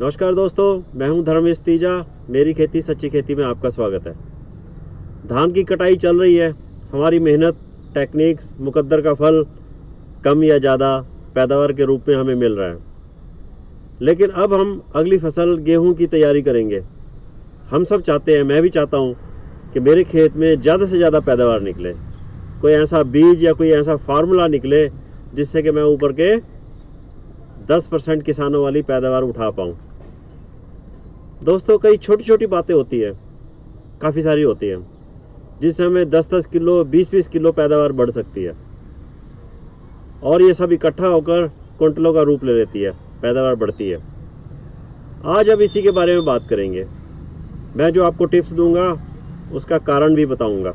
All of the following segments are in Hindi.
नमस्कार दोस्तों, मैं हूं धर्मेश तीजा। मेरी खेती सच्ची खेती में आपका स्वागत है। धान की कटाई चल रही है। हमारी मेहनत, टेक्निक्स, मुकद्दर का फल कम या ज़्यादा पैदावार के रूप में हमें मिल रहा है। लेकिन अब हम अगली फसल गेहूं की तैयारी करेंगे। हम सब चाहते हैं, मैं भी चाहता हूं कि मेरे खेत में ज़्यादा से ज़्यादा पैदावार निकले। कोई ऐसा बीज या कोई ऐसा फार्मूला निकले जिससे कि मैं ऊपर के 10% किसानों वाली पैदावार उठा पाऊँ। दोस्तों, कई छोटी छोटी बातें होती है, काफ़ी सारी होती हैं, जिससे हमें 10-10 किलो 20-20 किलो पैदावार बढ़ सकती है और ये सब इकट्ठा होकर क्विंटलों का रूप ले लेती है, पैदावार बढ़ती है। आज अब इसी के बारे में बात करेंगे। मैं जो आपको टिप्स दूंगा उसका कारण भी बताऊंगा।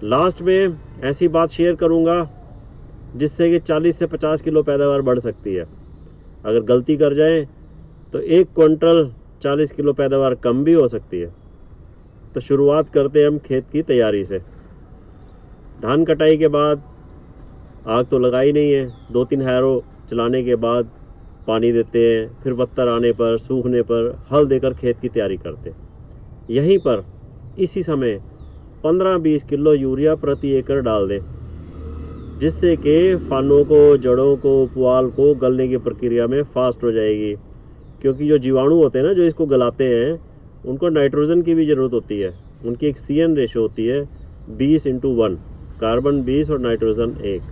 लास्ट में ऐसी बात शेयर करूंगा जिससे कि 40 से 50 किलो पैदावार बढ़ सकती है। अगर गलती कर जाएं तो 1 क्विंटल 40 किलो पैदावार कम भी हो सकती है। तो शुरुआत करते हैं हम खेत की तैयारी से। धान कटाई के बाद आग तो लगाई नहीं है, 2-3 हैरो चलाने के बाद पानी देते हैं, फिर बत्तर आने पर, सूखने पर हल देकर खेत की तैयारी करते हैं। यहीं पर इसी समय 15-20 किलो यूरिया प्रति एकड़ डाल दें, जिससे कि फानों को, जड़ों को, पुआल को गलने की प्रक्रिया में फास्ट हो जाएगी। क्योंकि जो जीवाणु होते हैं ना, जो इसको गलाते हैं, उनको नाइट्रोजन की भी ज़रूरत होती है। उनकी एक CN रेशो होती है 20:1, कार्बन 20 और नाइट्रोजन 1।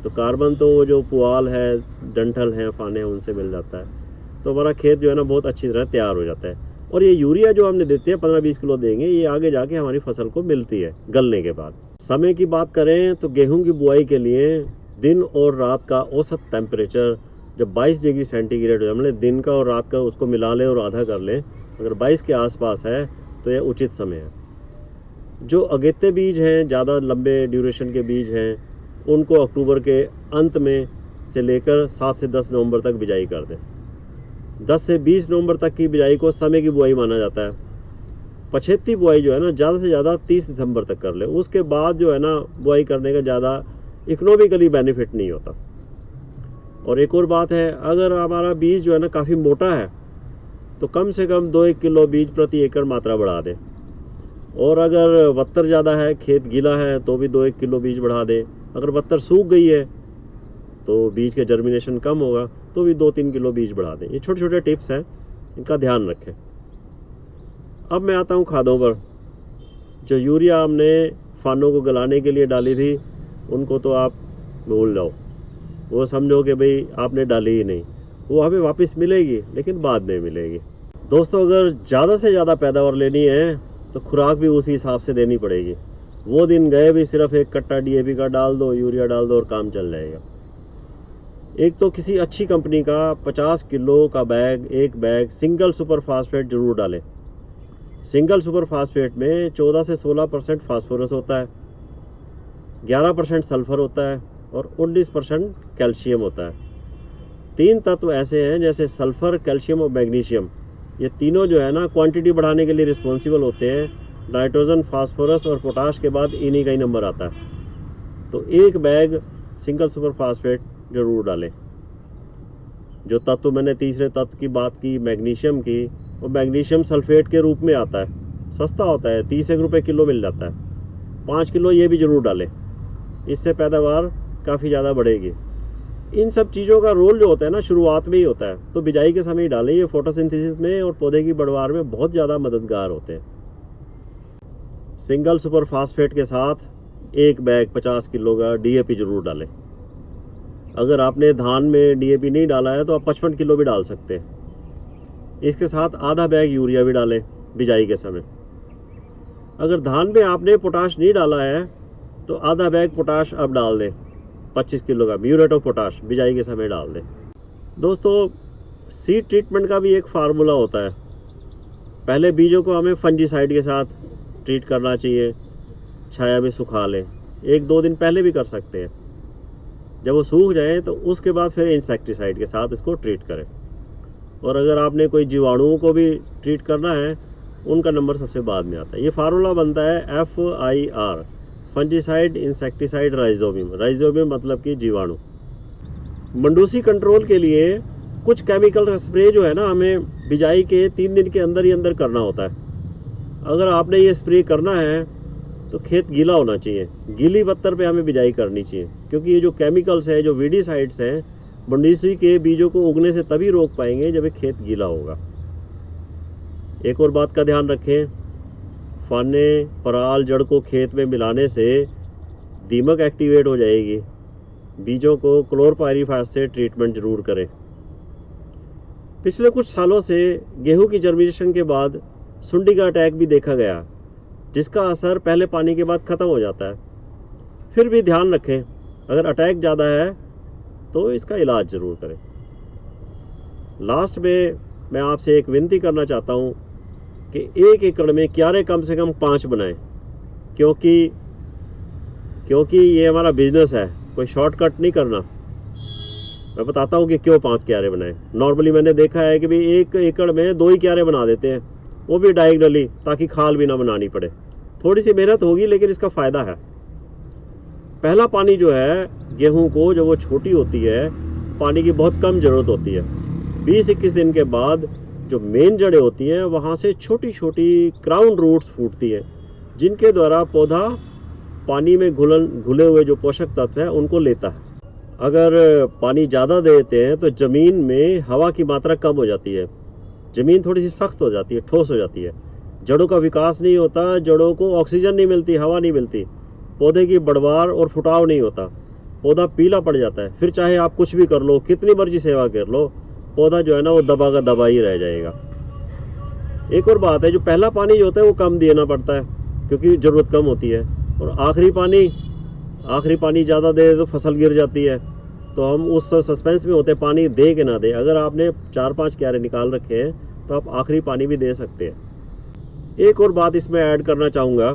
तो कार्बन तो वो जो पुआल है, डंठल हैं, फाने हैं, उनसे मिल जाता है। तो हमारा खेत जो है ना बहुत अच्छी तरह तैयार हो जाता है। और ये यूरिया जो हमने देते हैं 15-20 किलो देंगे, ये आगे जाके हमारी फसल को मिलती है गलने के बाद। समय की बात करें तो गेहूँ की बुआई के लिए दिन और रात का औसत टेम्परेचर जब 22 डिग्री सेंटीग्रेड हो, हमने दिन का और रात का उसको मिला लें और आधा कर लें, अगर 22 के आसपास है तो यह उचित समय है। जो अगेते बीज हैं, ज़्यादा लंबे ड्यूरेशन के बीज हैं, उनको अक्टूबर के अंत में से लेकर 7 से 10 नवंबर तक बिजाई कर दें। 10 से 20 नवंबर तक की बिजाई को समय की बुआई माना जाता है। पछेती बुआई जो है ना, ज़्यादा से ज़्यादा 30 दिसंबर तक कर ले। उसके बाद जो है ना, बुआई करने का ज़्यादा इकोनॉमिकली बेनिफिट नहीं होता। और एक और बात है, अगर हमारा बीज जो है ना काफ़ी मोटा है तो कम से कम 2-1 किलो बीज प्रति एकड़ मात्रा बढ़ा दें। और अगर बत्तर ज़्यादा है, खेत गीला है, तो भी 2-1 किलो बीज बढ़ा दें। अगर बत्तर सूख गई है तो बीज के जर्मिनेशन कम होगा, तो भी 2-3 किलो बीज बढ़ा दें। ये छोटे छोटे टिप्स हैं, इनका ध्यान रखें। अब मैं आता हूँ खादों पर। जो यूरिया हमने फानों को गलाने के लिए डाली थी, उनको तो आप भूल जाओ। वो समझो कि भाई आपने डाली ही नहीं। वो हमें वापस मिलेगी, लेकिन बाद में मिलेगी। दोस्तों, अगर ज़्यादा से ज़्यादा पैदावार लेनी है तो खुराक भी उसी हिसाब से देनी पड़ेगी। वो दिन गए भी सिर्फ 1 कट्टा DAP का डाल दो, यूरिया डाल दो और काम चल जाएगा। एक तो किसी अच्छी कंपनी का 50 किलो का बैग, एक बैग सिंगल सुपर फास्फेट जरूर डालें। सिंगल सुपर फास्फेट में 14 से 16% फास्फोरस होता है, 11% सल्फर होता है और 19% कैल्शियम होता है। 3 तत्व ऐसे हैं जैसे सल्फर, कैल्शियम और मैग्नीशियम। ये तीनों जो है ना क्वांटिटी बढ़ाने के लिए रिस्पॉन्सिबल होते हैं। नाइट्रोजन, फास्फोरस और पोटाश के बाद इन्हीं का ही नंबर आता है। तो एक बैग सिंगल सुपर फास्फेट जरूर डालें। जो तत्व मैंने तीसरे तत्व की बात की, मैग्नीशियम की, वो मैग्नीशियम सल्फेट के रूप में आता है। सस्ता होता है, 30 रुपये किलो मिल जाता है। 5 किलो ये भी ज़रूर डालें, इससे पैदावार काफ़ी ज़्यादा बढ़ेगी। इन सब चीज़ों का रोल जो होता है ना, शुरुआत में ही होता है। तो बिजाई के समय ही डालें। ये फोटोसिंथेसिस में और पौधे की बढ़वार में बहुत ज़्यादा मददगार होते हैं। सिंगल सुपर फास्फेट के साथ एक बैग 50 किलो का DAP जरूर डालें। अगर आपने धान में DAP नहीं डाला है तो आप 55 किलो भी डाल सकते हैं। इसके साथ आधा बैग यूरिया भी डालें बिजाई के समय। अगर धान में आपने पोटाश नहीं डाला है तो आधा बैग पोटाश अब डाल दें, 25 किलो का म्यूरेट ऑफ पोटाश बिजाई के समय डाल दें। दोस्तों, सीड ट्रीटमेंट का भी एक फार्मूला होता है। पहले बीजों को हमें फंजीसाइड के साथ ट्रीट करना चाहिए। छाया में सुखा लें, 1-2 दिन पहले भी कर सकते हैं। जब वो सूख जाए तो उसके बाद फिर इंसेक्टिसाइड के साथ इसको ट्रीट करें। और अगर आपने कोई जीवाणुओं को भी ट्रीट करना है, उनका नंबर सबसे बाद में आता है। ये फार्मूला बनता है FIR, fungicide, insecticide, rhizobium. Rhizobium मतलब कि जीवाणु। मंडूसी कंट्रोल के लिए कुछ केमिकल का स्प्रे जो है ना हमें बिजाई के 3 दिन के अंदर ही अंदर करना होता है। अगर आपने ये स्प्रे करना है तो खेत गीला होना चाहिए, गीली पत्तर पे हमें बिजाई करनी चाहिए, क्योंकि ये जो केमिकल्स है, जो वीडीसाइड्स हैं, बंडिसी के बीजों को उगने से तभी रोक पाएंगे जब ये खेत गीला होगा। एक और बात का ध्यान रखें, फाने पराल जड़ को खेत में मिलाने से दीमक एक्टिवेट हो जाएगी। बीजों को क्लोरपायरीफास से ट्रीटमेंट जरूर करें। पिछले कुछ सालों से गेहूं की जर्मिनेशन के बाद सुंडी का अटैक भी देखा गया, जिसका असर पहले पानी के बाद ख़त्म हो जाता है। फिर भी ध्यान रखें, अगर अटैक ज़्यादा है तो इसका इलाज ज़रूर करें। लास्ट में मैं आपसे एक विनती करना चाहता हूँ कि 1 एकड़ में क्यारे कम से कम 5 बनाएं, क्योंकि ये हमारा बिजनेस है, कोई शॉर्टकट नहीं करना। मैं बताता हूँ कि क्यों 5 क्यारे बनाएं। नॉर्मली मैंने देखा है कि भाई 1 एकड़ में 2 ही क्यारे बना देते हैं, वो भी डायगोनली, ताकि खाल भी ना बनानी पड़े। थोड़ी सी मेहनत होगी लेकिन इसका फ़ायदा है। पहला पानी जो है गेहूं को, जब वो छोटी होती है, पानी की बहुत कम ज़रूरत होती है। 20-21 दिन के बाद जो मेन जड़ें होती हैं वहाँ से छोटी छोटी क्राउन रूट्स फूटती हैं, जिनके द्वारा पौधा पानी में घुले हुए जो पोषक तत्व है उनको लेता है। अगर पानी ज़्यादा देते हैं तो ज़मीन में हवा की मात्रा कम हो जाती है, ज़मीन थोड़ी सी सख्त हो जाती है, ठोस हो जाती है, जड़ों का विकास नहीं होता, जड़ों को ऑक्सीजन नहीं मिलती, हवा नहीं मिलती, पौधे की बढ़वार और फुटाव नहीं होता, पौधा पीला पड़ जाता है। फिर चाहे आप कुछ भी कर लो, कितनी मर्जी सेवा कर लो, पौधा जो है ना वो दबा का दबा ही रह जाएगा। एक और बात है, जो पहला पानी जो होता है वो कम देना पड़ता है क्योंकि ज़रूरत कम होती है, और आखिरी पानी ज़्यादा दे तो फसल गिर जाती है। तो हम उस सस्पेंस में होते हैं, पानी दे के ना दे। अगर आपने 4-5 क्यारे निकाल रखे हैं तो आप आखिरी पानी भी दे सकते हैं। एक और बात इसमें ऐड करना चाहूँगा,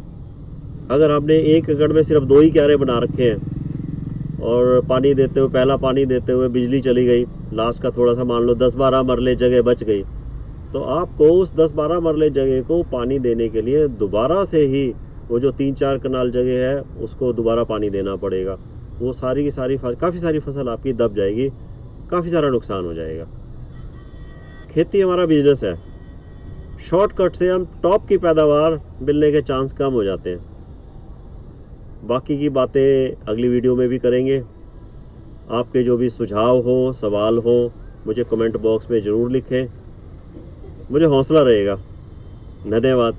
अगर आपने 1 एकड़ में सिर्फ 2 ही क्यारे बना रखे हैं और पानी देते हुए, पहला पानी देते हुए बिजली चली गई, लास्ट का थोड़ा सा मान लो 10-12 मरले जगह बच गई, तो आपको उस 10-12 मरले जगह को पानी देने के लिए दोबारा से ही वो जो 3-4 कनाल जगह है उसको दोबारा पानी देना पड़ेगा। वो सारी की सारी काफ़ी सारी फसल आपकी दब जाएगी, काफ़ी सारा नुकसान हो जाएगा। खेती हमारा बिजनेस है, शॉर्टकट से हम टॉप की पैदावार मिलने के चांस कम हो जाते हैं। बाकी की बातें अगली वीडियो में भी करेंगे। आपके जो भी सुझाव हो, सवाल हो, मुझे कमेंट बॉक्स में ज़रूर लिखें, मुझे हौसला रहेगा। धन्यवाद।